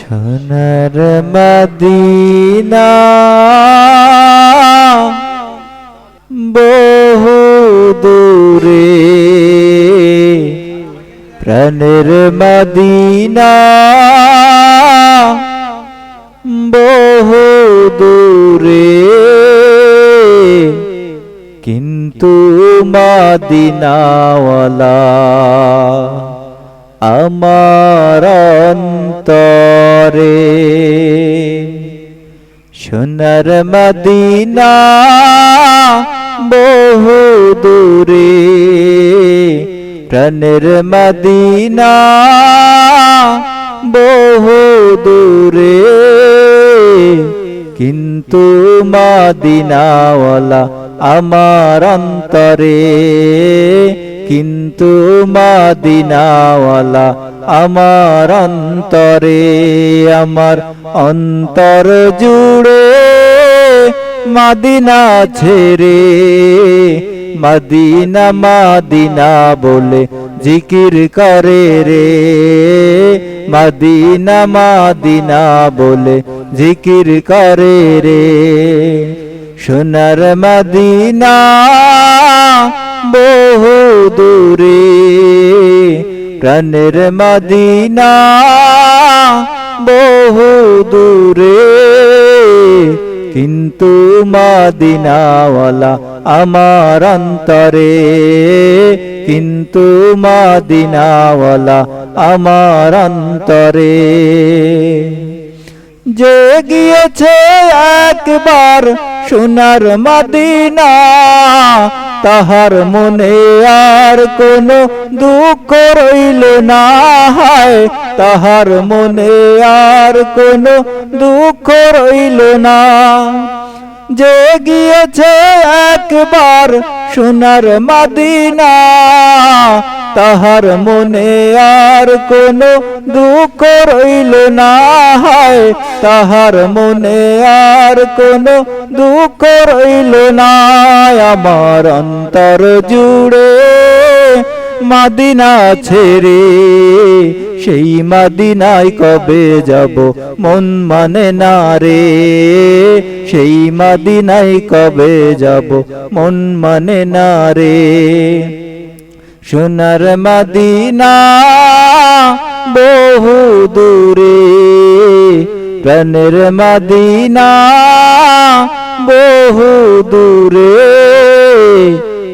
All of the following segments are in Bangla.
সোনার মদিনা বহু দূরে, প্রাণের মদিনা বহু দূরে, কিন্তু মদিনাওয়ালা আমার অন্তরে। সোনার মদিনা বহু দূরে, প্রাণের মদিনা বহু দূরে, কিন্তু মদিনাওয়ালা আমার অন্তরে, কিন্তু মদিনাওয়ালা আমার অন্তরে। আমার অন্তর জুড়ে মদিনা ছেড়ে, মদিনা মদিনা বলে জিকির করে রে, মদিনা মদিনা বলে জিকির করে রে। সোনার মদিনা বহু দূরে, প্রাণের মদিনা বহু দূরে, কিন্তু মদিনাওয়ালা আমার অন্তরে, কিন্তু মদিনাওয়ালা আমার অন্তরে। যে গিয়েছে একবার সোনার মদিনা, তাহার মনে আর কোনো দুঃখ রইল না, হায় তাহার মনে আর কোনো দুঃখ রইল না। যে গিয়েছে একবার সোনার মদিনা, তাহার মনে আর কোনো দুঃখ রইল না, হায় তাহার মনে আর কোনো দুঃখ রইল না। আমার অন্তর জুড়ে মদিনা ছেড়ে, সেই মদিনায় কবে যাব মন মানে না রে, সেই মদিনায় কবে যাব মন মানে না রে। সোনার মদিনা বহু দূরে, প্রাণের মদিনা বহু দূরে,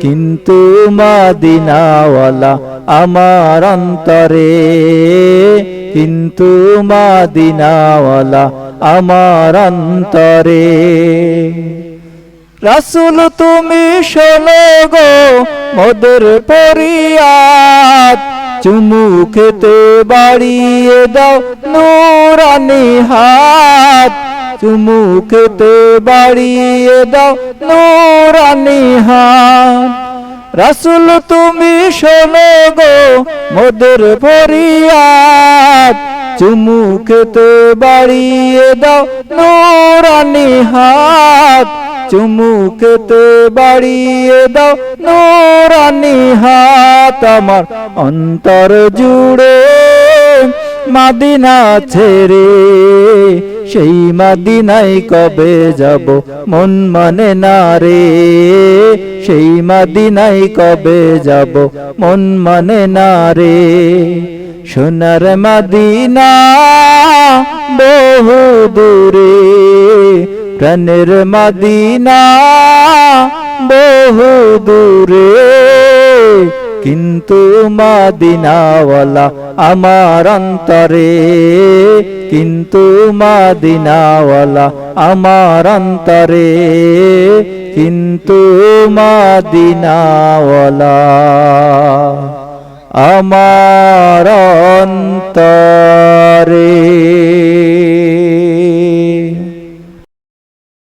কিন্তু মদিনাওয়ালা আমার অন্তরে, কিন্তু মদিনাওয়ালা আমার অন্তরে। রাসূল তুমি শোনো গো মোদের ফরিয়াদ, চুমু খেতে বাড়িয়ে দাও নূরানি হাত, চুমু খেতে বাড়িয়ে দাও নূরানি হাত। রাসূল তুমি শোনো গো মোদের ফরিয়াদ, চুমু খেতে বাড়িয়ে দাও নূরানি হাত, চুমু খেতে বাড়িয়ে দাও নূরানি হাত। আমার অন্তর জুড়ে মদিনা ছেড়ে, সেই মদিনায় কবে যাব মন মানে না রে, সেই মদিনায় কবে যাব মন মানে না রে। সোনার মদিনা বহু দূরে, প্রাণের মদিনা বহু দূরে, কিন্তু মদিনাওয়ালা আমার অন্তরে, কিন্তু মদিনাওয়ালা আমার অন্তরে, কিন্তু মদিনাওয়ালা আমার অন্তরে।